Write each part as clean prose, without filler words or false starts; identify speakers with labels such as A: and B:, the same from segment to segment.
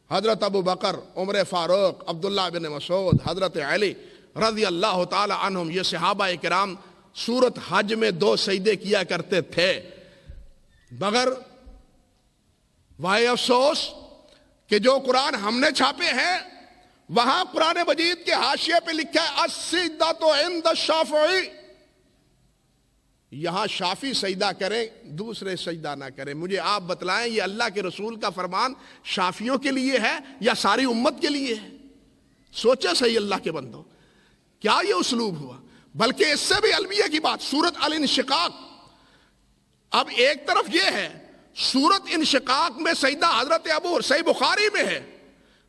A: حضرت ابو بکر، عمر فاروق، عبداللہ بن مسعود، حضرت علی رضی اللہ تعالی عنہم، یہ صحابہ کرام سورت حج میں 2 سجدے کیا کرتے تھے، مگر واہ افسوس کہ جو قرآن ہم نے چھاپے ہیں وہاں قرآن مجید کے حاشیے پہ لکھا ہے السجدۃ عند الشافعی، یہاں شافعی سجدہ کریں، دوسرے سجدہ نہ کریں۔ مجھے آپ بتلائیں یہ اللہ کے رسول کا فرمان شافعیوں کے لیے ہے یا ساری امت کے لیے ہے؟ سوچے صحیح اللہ کے بندو، کیا یہ اسلوب ہوا؟ بلکہ اس سے بھی المیہ کی بات، سورت الانشقاق، اب ایک طرف یہ ہے سورت انشقاق میں سجدہ حضرت ابو، صحیح بخاری میں ہے،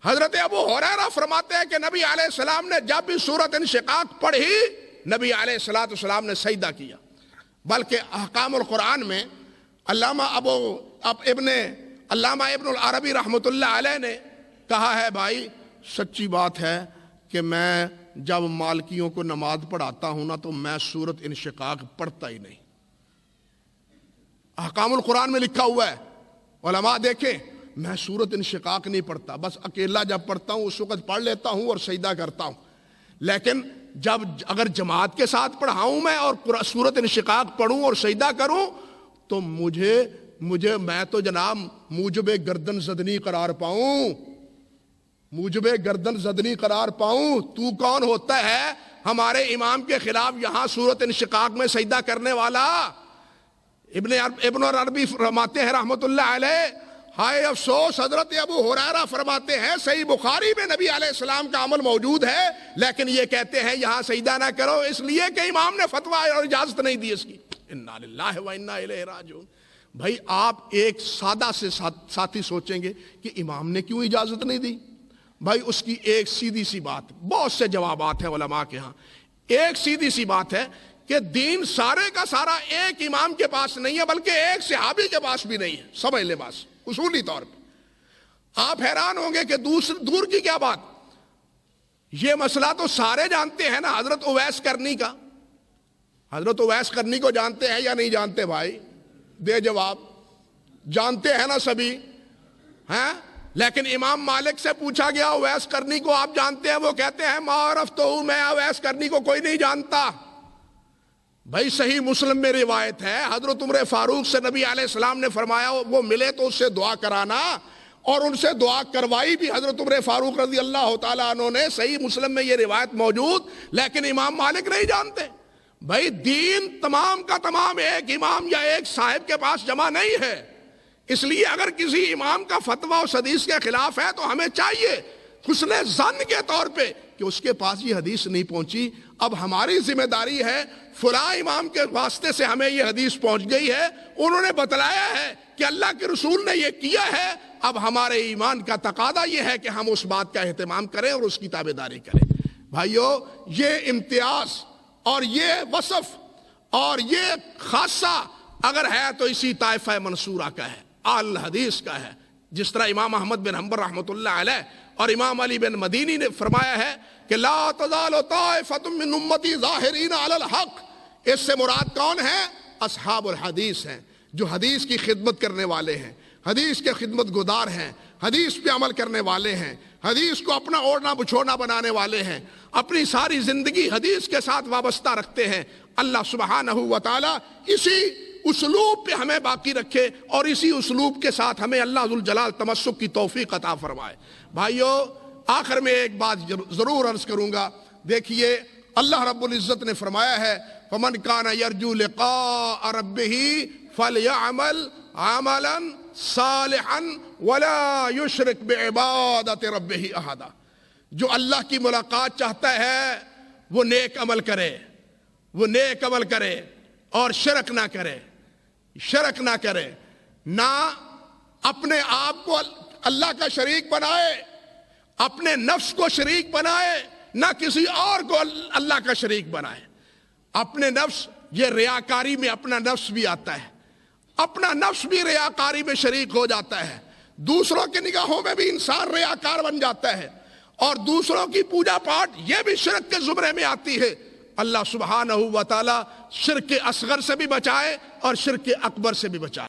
A: حضرت ابو ہریرہ فرماتے ہیں کہ نبی علیہ السلام نے جب بھی سورت انشقاق پڑھی نبی علیہ السلام نے سجدہ کیا۔ بلکہ احکام القرآن میں علامہ ابن العربی رحمۃ اللہ علیہ نے کہا ہے بھائی سچی بات ہے کہ میں جب مالکیوں کو نماز پڑھاتا ہوں نا تو میں سورت انشقاق پڑھتا ہی نہیں۔ احکام القرآن میں لکھا ہوا ہے، علماء دیکھیں، میں سورت انشقاق نہیں پڑھتا، بس اکیلا جب پڑھتا ہوں اس وقت پڑھ لیتا ہوں اور سجدہ کرتا ہوں، لیکن جب اگر جماعت کے ساتھ پڑھاؤں میں اور سورت انشقاق پڑھوں اور سجدہ کروں تو میں تو جناب موجب گردن زدنی قرار پاؤں، موجب گردن زدنی قرار پاؤں۔ تو کون ہوتا ہے ہمارے امام کے خلاف یہاں سورت انشقاق میں سجدہ کرنے والا؟ ابن عربی فرماتے ہیں رحمت اللہ علیہ، ہائے افسوس، حضرت ابو ہریرہ فرماتے ہیں صحیح بخاری میں نبی علیہ السلام کا عمل موجود ہے لیکن یہ کہتے ہیں یہاں سجدہ نہ کرو، اس لیے کہ امام نے فتویٰ اور اجازت نہیں دی اس کی۔ انا للہ و انا الیہ راجعون۔ بھائی آپ ایک سادہ سے ساتھی سوچیں گے کہ امام نے کیوں اجازت نہیں دی؟ بھائی اس کی ایک سیدھی سی بات، بہت سے جوابات ہیں علماء کے ہاں، ایک سیدھی سی بات ہے کہ دین سارے کا سارا ایک امام کے پاس نہیں ہے بلکہ ایک صحابی کے پاس بھی نہیں ہے، سمجھ لے بس اصولی طور پہ۔ آپ حیران ہوں گے کہ دور کی کیا بات، یہ مسئلہ تو سارے جانتے ہیں نا، حضرت اویس کرنی کا، حضرت اویس کرنی کو جانتے ہیں یا نہیں جانتے؟ بھائی دے جواب، جانتے ہیں نا سبھی، ہیں؟ لیکن امام مالک سے پوچھا گیا اویس کرنی کو آپ جانتے ہیں؟ وہ کہتے ہیں ما عرفتہ، میں اویس کرنی کو کوئی نہیں جانتا۔ بھائی صحیح مسلم میں روایت ہے حضرت عمر فاروق سے نبی علیہ السلام نے فرمایا وہ ملے تو اس سے دعا کرانا، اور ان سے دعا کروائی بھی حضرت عمر فاروق رضی اللہ تعالیٰ عنہ نے، صحیح مسلم میں یہ روایت موجود، لیکن امام مالک نہیں جانتے۔ بھائی دین تمام کا تمام ایک امام یا ایک صاحب کے پاس جمع نہیں ہے، اس لیے اگر کسی امام کا فتویٰ اس حدیث کے خلاف ہے تو ہمیں چاہیے حسن ظن کے طور پہ کہ اس کے پاس یہ حدیث نہیں پہنچی، اب ہماری ذمہ داری ہے فلاں امام کے واسطے سے ہمیں یہ حدیث پہنچ گئی ہے، انہوں نے بتلایا ہے کہ اللہ کے رسول نے یہ کیا ہے، اب ہمارے ایمان کا تقاضا یہ ہے کہ ہم اس بات کا اہتمام کریں اور اس کی تابعداری کریں۔ بھائیو یہ امتیاز اور یہ وصف اور یہ خاصہ اگر ہے تو اسی طائفہ منصورہ کا ہے، اہل حدیث کا ہے، جس طرح امام احمد بن حنبل رحمۃ اللہ علیہ اور امام علی بن مدینی نے فرمایا ہے کہ لا تزال طائفۃ من امتی ظاہرین علی الحق، اس سے مراد کون ہے؟ اصحاب الحدیث ہیں، جو حدیث کی خدمت کرنے والے ہیں، حدیث کے خدمت گزار ہیں، حدیث پہ عمل کرنے والے ہیں، حدیث کو اپنا اوڑھنا بچھوڑنا بنانے والے ہیں، اپنی ساری زندگی حدیث کے ساتھ وابستہ رکھتے ہیں۔ اللہ سبحانہ و تعالی اسی اسلوب پہ ہمیں باقی رکھے اور اسی اسلوب کے ساتھ ہمیں اللہ ذوالجلال تمسک کی توفیق عطا فرمائے۔ بھائیو آخر میں ایک بات ضرور عرض کروں گا، دیکھیے اللہ رب العزت نے فرمایا ہے فَمَنْ كَانَ يَرْجُو لِقَاءَ رَبِّهِ فَلْيَعْمَلْ عَمَلًا صَالِحًا وَلَا يُشْرِكْ بِعِبَادَةِ رَبِّهِ أَحَدًا، جو اللہ کی ملاقات چاہتا ہے وہ نیک عمل کرے، وہ نیک عمل کرے اور شرک نہ کرے، شرک نہ کرے، نہ اپنے آپ کو اللہ کا شریک بنائے، اپنے نفس کو شریک بنائے، نہ کسی اور کو اللہ کا شریک بنائے۔ اپنے نفس، یہ ریاکاری میں اپنا نفس بھی آتا ہے، اپنا نفس بھی ریاکاری میں شریک ہو جاتا ہے، دوسروں کی نگاہوں میں بھی انسان ریاکار بن جاتا ہے، اور دوسروں کی پوجا پاٹ یہ بھی شرک کے زمرے میں آتی ہے۔ اللہ سبحانہ و تعالی شرک اصغر سے بھی بچائے اور شرک اکبر سے بھی بچائے۔